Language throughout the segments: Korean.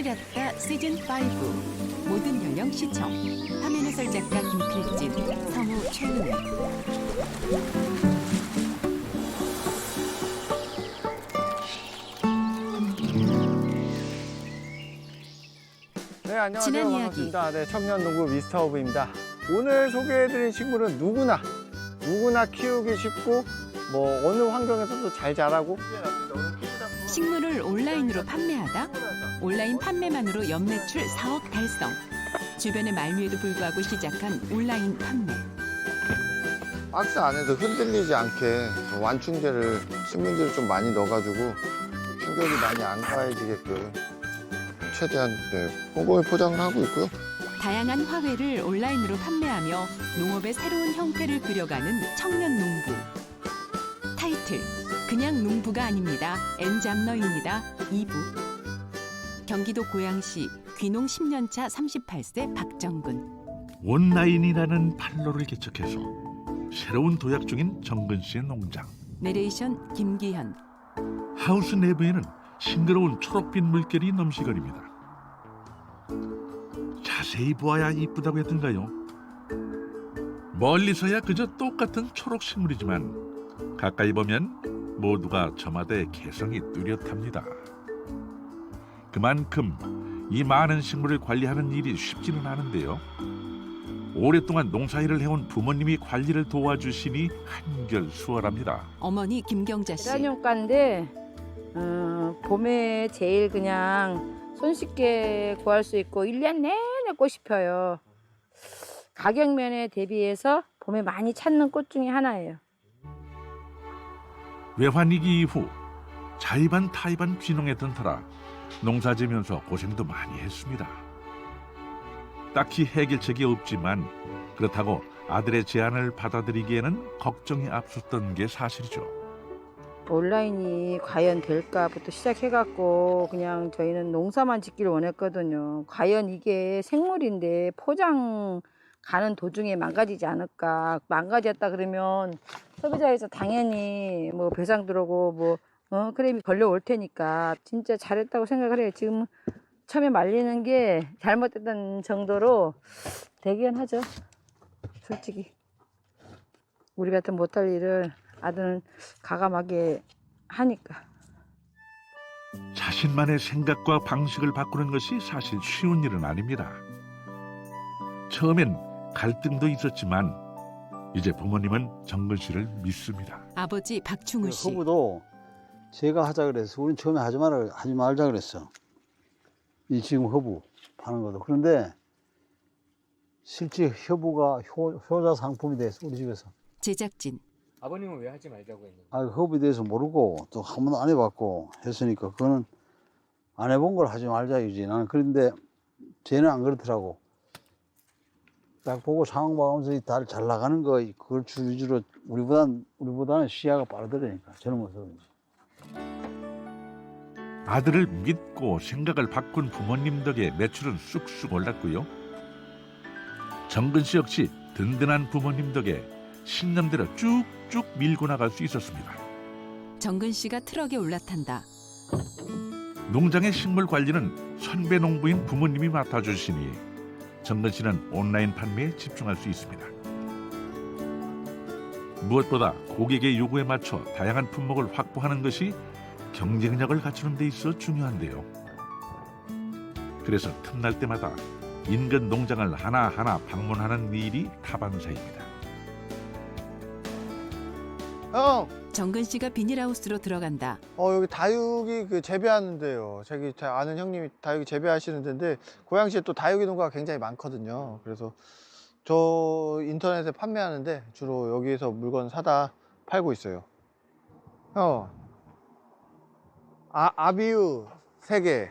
스리라따 시즌5 모든 연령 시청. 화면 해설 작가 김필진, 성우 최은혜. 네, 안녕하세요. 지난 이야기. 반갑습니다. 네, 청년농부 미스터 허브입니다. 오늘 소개해드릴 식물은 누구나 키우기 쉽고 뭐 어느 환경에서도 잘 자라고 식물을 온라인으로 판매하다. 온라인 판매만으로 연매출 4억 달성. 주변의 말미에도 불구하고 시작한 온라인 판매. 박스 안에도 흔들리지 않게 완충제를 신문지를 좀 많이 넣어가지고 충격이 많이 안 가해지게끔 최대한 꼼꼼히 포장을 하고 있고요. 다양한 화훼를 온라인으로 판매하며 농업의 새로운 형태를 그려가는 청년 농부. 타이틀, 그냥 농부가 아닙니다. 엔잡너입니다. 2부. 경기도 고양시 귀농 10년차 38세 박정근. 온라인이라는 판로를 개척해서 새로운 도약 중인 정근 씨의 농장. 내레이션 김기현. 하우스 내부에는 싱그러운 초록빛 물결이 넘시거립니다. 자세히 보아야 이쁘다고 했던가요? 멀리서야 그저 똑같은 초록 식물이지만 가까이 보면 모두가 저마다의 개성이 뚜렷합니다. 그만큼 이 많은 식물을 관리하는 일이 쉽지는 않은데요. 오랫동안 농사일을 해온 부모님이 관리를 도와주시니 한결 수월합니다. 어머니 김경자 씨. 제라늄가인데 봄에 제일 그냥 손쉽게 구할 수 있고 1년 내내 꽃이 펴요. 가격면에 대비해서 봄에 많이 찾는 꽃 중에 하나예요. 외환위기 이후 자의반 타의반 귀농했던 터라 농사 지면서 고생도 많이 했습니다. 딱히 해결책이 없지만 그렇다고 아들의 제안을 받아들이기에는 걱정이 앞섰던 게 사실이죠. 온라인이 과연 될까부터 시작해갖고 그냥 저희는 농사만 짓기를 원했거든요. 과연 이게 생물인데 포장 가는 도중에 망가지지 않을까. 망가졌다 그러면 소비자에서 당연히 뭐 배상 들어오고 뭐 크레임이 걸려올 테니까 진짜 잘했다고 생각을 해요. 지금 처음에 말리는 게 잘못됐던 정도로 대견하죠. 솔직히 우리 같은 못할 일을 아들은 가감하게 하니까. 자신만의 생각과 방식을 바꾸는 것이 사실 쉬운 일은 아닙니다. 처음엔 갈등도 있었지만 이제 부모님은 정근 씨를 믿습니다. 아버지 박충우 씨. 허브도 제가 하자 그랬어. 우린 처음에 하지 말자 그랬어. 이 지금 허브 파는 것도. 그런데 실제 허브가 효자 상품이 됐어, 우리 집에서. 제작진. 아버님은 왜 하지 말자고 했는데? 허브에 대해서 모르고 또 한 번도 안 해봤고 했으니까 그거는 안 해본 걸 하지 말자 이지. 나는 그런데 쟤는 안 그렇더라고. 딱 보고 상황 봐가면서 잘 나가는 거 그걸 위주로 우리보다는 시야가 빠르더라니까. 젊어서 그런지. 아들을 믿고 생각을 바꾼 부모님 덕에 매출은 쑥쑥 올랐고요. 정근 씨 역시 든든한 부모님 덕에 신념대로 쭉쭉 밀고 나갈 수 있었습니다. 정근 씨가 트럭에 올라탄다. 농장의 식물 관리는 선배 농부인 부모님이 맡아주시니 정근 씨는 온라인 판매에 집중할 수 있습니다. 무엇보다 고객의 요구에 맞춰 다양한 품목을 확보하는 것이 경쟁력을 갖추는 데 있어 중요한데요. 그래서 틈날 때마다 인근 농장을 하나하나 방문하는 일이 다반사입니다. 형! 정근 씨가 비닐하우스로 들어간다. 여기 다육이 재배하는데요. 저기 제 아는 형님이 다육이 재배하시는 데인데 고양시에 또 다육이 농가가 굉장히 많거든요. 그래서 저 인터넷에 판매하는데 주로 여기에서 물건 사다 팔고 있어요. 형, 아비유 3개.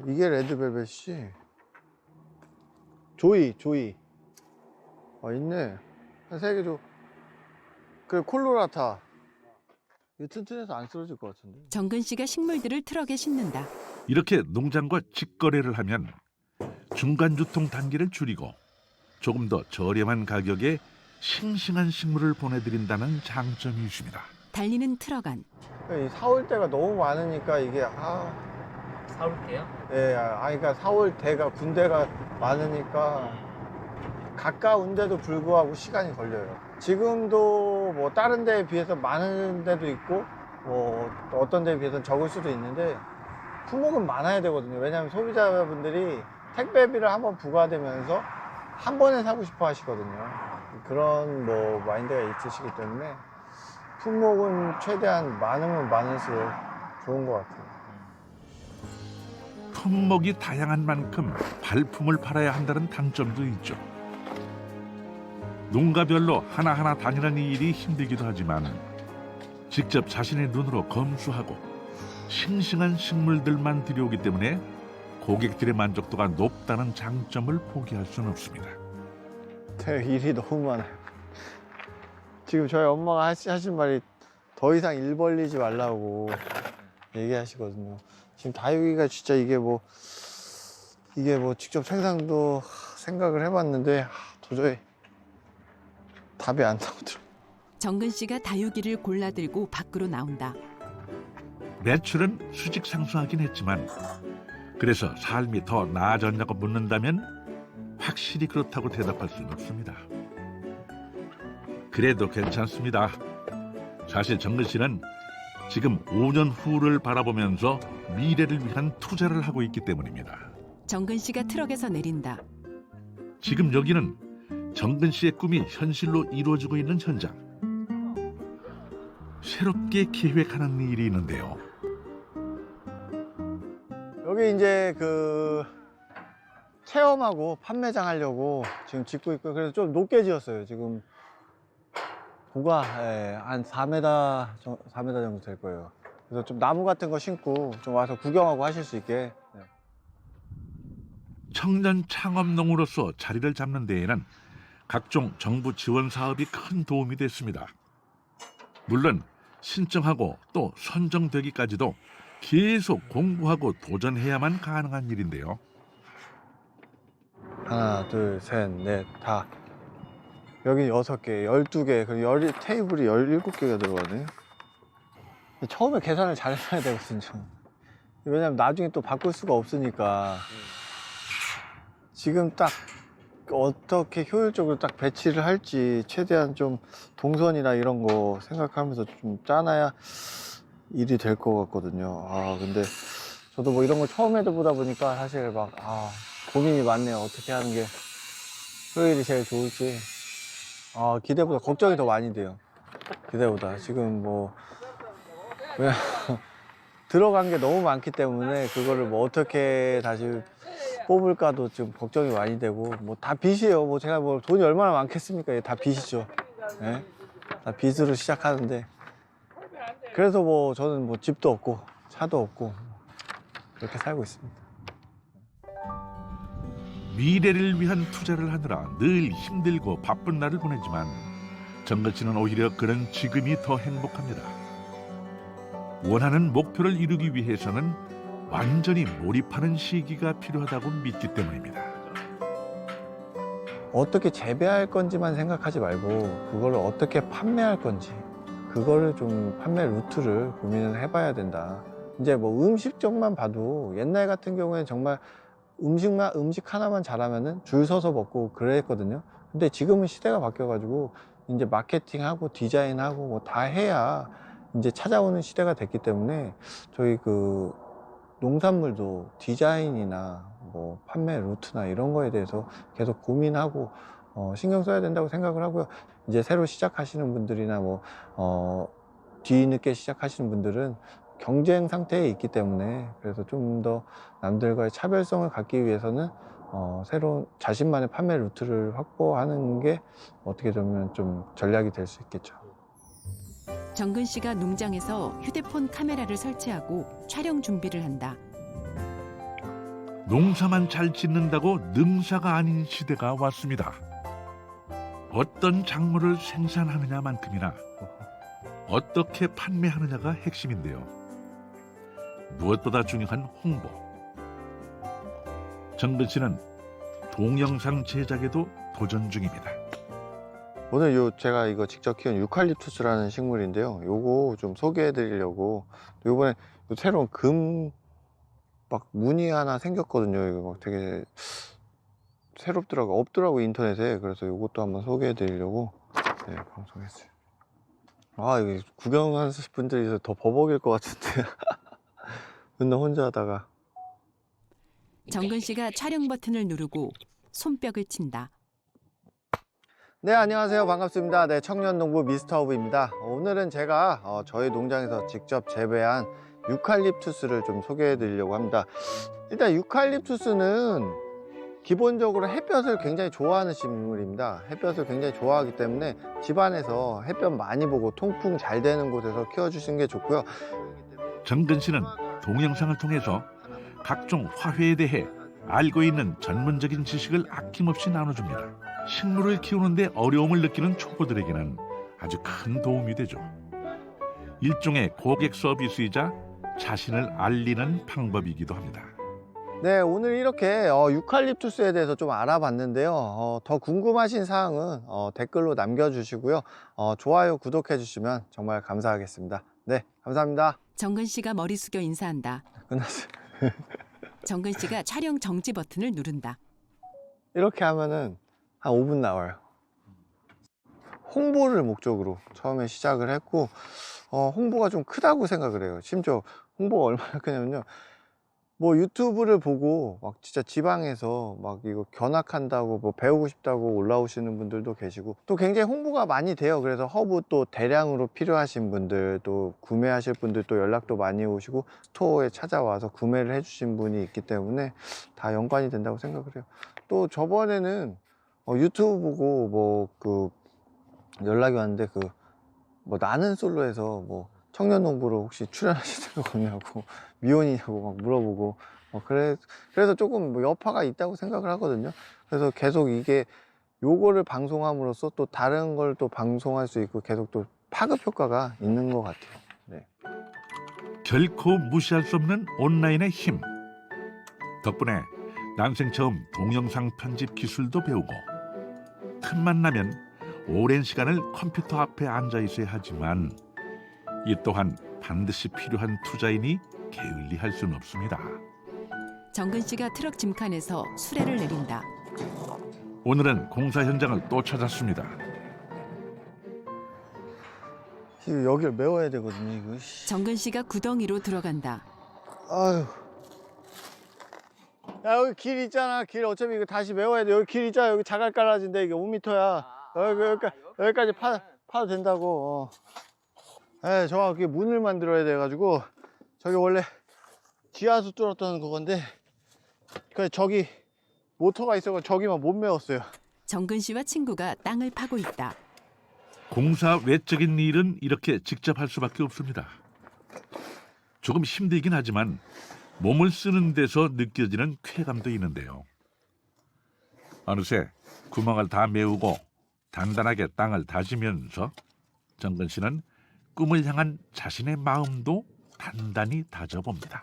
이게 레드벨벳이지. 조이. 있네. 한 3개 줘. 그리고 콜로라타. 이거 튼튼해서 안 쓰러질 것 같은데. 정근 씨가 식물들을 트럭에 싣는다. 이렇게 농장과 직거래를 하면 중간 유통 단계를 줄이고 조금 더 저렴한 가격에 싱싱한 식물을 보내드린다는 장점이 있습니다. 달리는 트럭 안. 사올 때가 너무 많으니까 이게 4월 때요? 예, 그러니까 4월 대가 군대가 많으니까 가까운데도 불구하고 시간이 걸려요. 지금도 뭐 다른 데에 비해서 많은 데도 있고 뭐 어떤 데에 비해서 적을 수도 있는데 품목은 많아야 되거든요. 왜냐하면 소비자분들이 택배비를 한번 부과되면서 한 번에 사고 싶어 하시거든요. 그런 뭐 마인드가 있으시기 때문에 품목은 최대한 많으면 많을수록 좋은 것 같아요. 품목이 다양한 만큼 발품을 팔아야 한다는 단점도 있죠. 농가별로 하나하나 다니는 일이 힘들기도 하지만 직접 자신의 눈으로 검수하고 싱싱한 식물들만 들여오기 때문에 고객들의 만족도가 높다는 장점을 포기할 수는 없습니다. 일이 너무 많아요. 지금 저희 엄마가 하신 말이 더 이상 일 벌리지 말라고 얘기하시거든요. 지금 다육이가 진짜 이게 뭐 직접 생산도 생각을 해봤는데 도저히 답이 안 나오더라고요. 정근 씨가 다육이를 골라들고 밖으로 나온다. 매출은 수직상승하긴 했지만 그래서 삶이 더 나아졌냐고 묻는다면 확실히 그렇다고 대답할 수는 없습니다. 그래도 괜찮습니다. 사실 정근 씨는 지금 5년 후를 바라보면서 미래를 위한 투자를 하고 있기 때문입니다. 정근 씨가 트럭에서 내린다. 지금 여기는 정근 씨의 꿈이 현실로 이루어지고 있는 현장. 새롭게 계획하는 일이 있는데요. 여기 이제 그 체험하고 판매장 하려고 지금 짓고 있고요. 그래서 좀 높게 지었어요. 지금 고가 한 4m 정도 될 거예요. 그래서 좀 나무 같은 거 심고 좀 와서 구경하고 하실 수 있게. 네. 청년 창업농으로서 자리를 잡는 데에는 각종 정부 지원 사업이 큰 도움이 됐습니다. 물론 신청하고 또 선정되기까지도 계속 공부하고 도전해야만 가능한 일인데요. 하나, 둘, 셋, 넷, 다. 여기 6개, 12개, 그리고 테이블이 17개가 들어가네. 처음에 계산을 잘 해놔야 되거든요. 왜냐면 나중에 또 바꿀 수가 없으니까. 지금 딱 어떻게 효율적으로 딱 배치를 할지 최대한 좀 동선이나 이런 거 생각하면서 좀 짜놔야 일이 될 것 같거든요. 근데 저도 뭐 이런 거 처음 해보다 보니까 사실 막, 고민이 많네요. 어떻게 하는 게 효율이 제일 좋을지. 기대보다 걱정이 더 많이 돼요. 기대보다. 지금 뭐, 왜냐 들어간 게 너무 많기 때문에 그거를 뭐 어떻게 다시 뽑을까도 좀 걱정이 많이 되고, 뭐 다 빚이에요. 뭐 제가 뭐 돈이 얼마나 많겠습니까? 다 빚이죠. 네? 다 빚으로 시작하는데. 그래서 뭐 저는 뭐 집도 없고 차도 없고 그렇게 살고 있습니다. 미래를 위한 투자를 하느라 늘 힘들고 바쁜 날을 보내지만 정근 씨는 오히려 그런 지금이 더 행복합니다. 원하는 목표를 이루기 위해서는 완전히 몰입하는 시기가 필요하다고 믿기 때문입니다. 어떻게 재배할 건지만 생각하지 말고 그걸 어떻게 판매할 건지 그거를 좀 판매 루트를 고민을 해봐야 된다. 이제 뭐 음식점만 봐도 옛날 같은 경우에는 정말 음식 하나만 잘하면은 줄 서서 먹고 그랬거든요. 근데 지금은 시대가 바뀌어가지고 이제 마케팅하고 디자인하고 뭐 다 해야 이제 찾아오는 시대가 됐기 때문에 저희 그 농산물도 디자인이나 뭐 판매 루트나 이런 거에 대해서 계속 고민하고 신경 써야 된다고 생각을 하고요. 이제 새로 시작하시는 분들이나 뭐 뒤늦게 시작하시는 분들은 경쟁 상태에 있기 때문에 그래서 좀 더 남들과의 차별성을 갖기 위해서는 새로운 자신만의 판매 루트를 확보하는 게 어떻게 보면 좀 전략이 될 수 있겠죠. 정근 씨가 농장에서 휴대폰 카메라를 설치하고 촬영 준비를 한다. 농사만 잘 짓는다고 능사가 아닌 시대가 왔습니다. 어떤 작물을 생산하느냐만큼이나 어떻게 판매하느냐가 핵심인데요. 무엇보다 중요한 홍보. 정근 씨는 동영상 제작에도 도전 중입니다. 오늘 제가 이거 직접 키운 유칼립투스라는 식물인데요. 요거 좀 소개해 드리려고 요번에 새로운 금 막 문이 하나 생겼거든요. 이거 막 되게 새롭더라고, 없더라고 인터넷에. 그래서 이것도 한번 소개해 드리려고 네, 방송했어요. 아, 이게 구경하실 분들이 있어서 더 버벅일 것 같은데. 맨날 혼자 하다가. 정근 씨가 촬영 버튼을 누르고 손뼉을 친다. 네, 안녕하세요. 반갑습니다. 네, 청년농부 미스터허브입니다. 오늘은 제가 저희 농장에서 직접 재배한 유칼립투스를 좀 소개해 드리려고 합니다. 일단 유칼립투스는 기본적으로 햇볕을 굉장히 좋아하는 식물입니다. 햇볕을 굉장히 좋아하기 때문에 집안에서 햇볕 많이 보고 통풍 잘 되는 곳에서 키워주시는 게 좋고요. 정근 씨는 동영상을 통해서 각종 화훼에 대해 알고 있는 전문적인 지식을 아낌없이 나눠줍니다. 식물을 키우는데 어려움을 느끼는 초보들에게는 아주 큰 도움이 되죠. 일종의 고객 서비스이자 자신을 알리는 방법이기도 합니다. 네, 오늘 이렇게 유칼립투스에 대해서 좀 알아봤는데요. 더 궁금하신 사항은 댓글로 남겨주시고요. 좋아요, 구독해 주시면 정말 감사하겠습니다. 네, 감사합니다. 정근 씨가 머리 숙여 인사한다. 끝났어요. 정근 씨가 촬영 정지 버튼을 누른다. 이렇게 하면은 한 5분 나와요. 홍보를 목적으로 처음에 시작을 했고 홍보가 좀 크다고 생각을 해요. 심지어 홍보가 얼마나 크냐면요, 뭐 유튜브를 보고 막 진짜 지방에서 막 이거 견학한다고 뭐 배우고 싶다고 올라오시는 분들도 계시고, 또 굉장히 홍보가 많이 돼요. 그래서 허브 또 대량으로 필요하신 분들, 또 구매하실 분들 또 연락도 많이 오시고 스토어에 찾아와서 구매를 해주신 분이 있기 때문에 다 연관이 된다고 생각을 해요. 또 저번에는 유튜브 보고 뭐 그 연락이 왔는데 그 뭐 나는 솔로에서 뭐 청년농부로 혹시 출연하실 거 없냐고, 미혼이냐고 막 물어보고 그래서 조금 뭐 여파가 있다고 생각을 하거든요. 그래서 계속 이게 요거를 방송함으로써 또 다른 걸 또 방송할 수 있고 계속 또 파급 효과가 있는 것 같아요. 네. 결코 무시할 수 없는 온라인의 힘. 덕분에 난생 처음 동영상 편집 기술도 배우고, 틈만 나면 오랜 시간을 컴퓨터 앞에 앉아 있어야 하지만 이 또한 반드시 필요한 투자이니 게을리할 수는 없습니다. 정근 씨가 트럭 짐칸에서 수레를 내린다. 오늘은 공사 현장을 또 찾았습니다. 지금 여기를 메워야 되거든요, 이거. 정근 씨가 구덩이로 들어간다. 아유. 야, 여기 길 있잖아. 길 어차피 이거 다시 메워야 돼. 여기 길 있잖아. 여기 자갈 깔아진데 이게 5m야. 여기까지 파도 된다고. 네, 정확히 문을 만들어야 돼가지고 저기 원래 지하수 뚫었던 그건데 그 저기 모터가 있어서 저기만 못 메웠어요. 정근 씨와 친구가 땅을 파고 있다. 공사 외적인 일은 이렇게 직접 할 수밖에 없습니다. 조금 힘들긴 하지만 몸을 쓰는 데서 느껴지는 쾌감도 있는데요. 어느새 구멍을 다 메우고 단단하게 땅을 다지면서 정근 씨는 꿈을 향한 자신의 마음도 단단히 다져봅니다.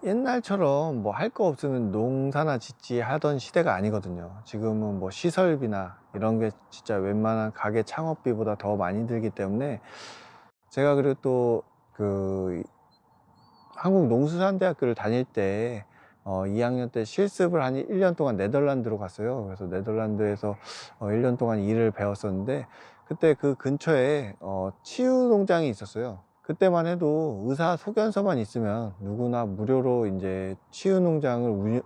옛날처럼 뭐 할 거 없으면 농사나 짓지 하던 시대가 아니거든요. 지금은 뭐 시설비나 이런 게 진짜 웬만한 가게 창업비보다 더 많이 들기 때문에 제가 그리고 또 그 한국농수산대학교를 다닐 때 2학년 때 실습을 한 1년 동안 네덜란드로 갔어요. 그래서 네덜란드에서 1년 동안 일을 배웠었는데 그때 그 근처에 치유 농장이 있었어요. 그때만 해도 의사 소견서만 있으면 누구나 무료로 이제 치유 농장을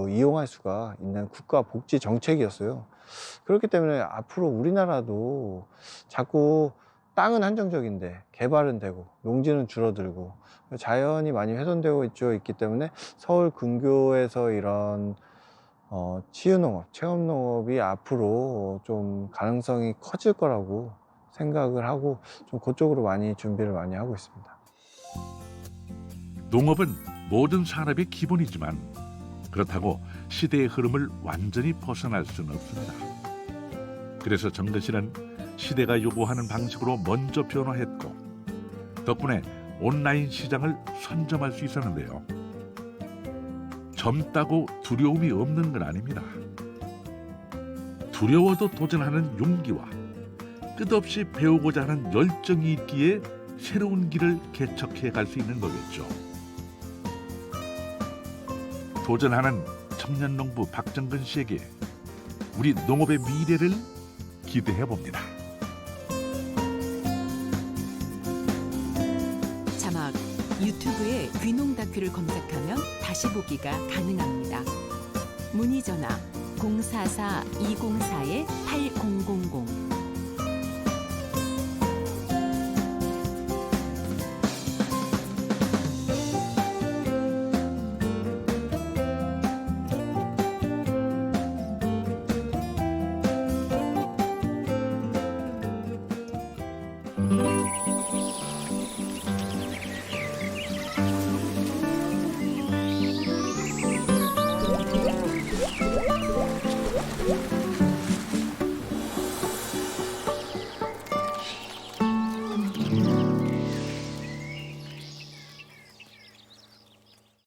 이용할 수가 있는 국가 복지 정책이었어요. 그렇기 때문에 앞으로 우리나라도 자꾸 땅은 한정적인데 개발은 되고 농지는 줄어들고 자연이 많이 훼손되고 있기 때문에 서울 근교에서 이런 치유농업, 체험농업이 앞으로 좀 가능성이 커질 거라고 생각을 하고 좀 그쪽으로 많이 준비를 많이 하고 있습니다. 농업은 모든 산업의 기본이지만 그렇다고 시대의 흐름을 완전히 벗어날 수는 없습니다. 그래서 정근 씨는 시대가 요구하는 방식으로 먼저 변화했고 덕분에 온라인 시장을 선점할 수 있었는데요. 젊다고 두려움이 없는 건 아닙니다. 두려워도 도전하는 용기와 끝없이 배우고자 하는 열정이 있기에 새로운 길을 개척해 갈 수 있는 거겠죠. 도전하는 청년농부 박정근 씨에게 우리 농업의 미래를 기대해 봅니다. 자막 유튜브에 귀농 다큐를 검색하면 다시 보기가 가능합니다. 문의 전화 044-204-8000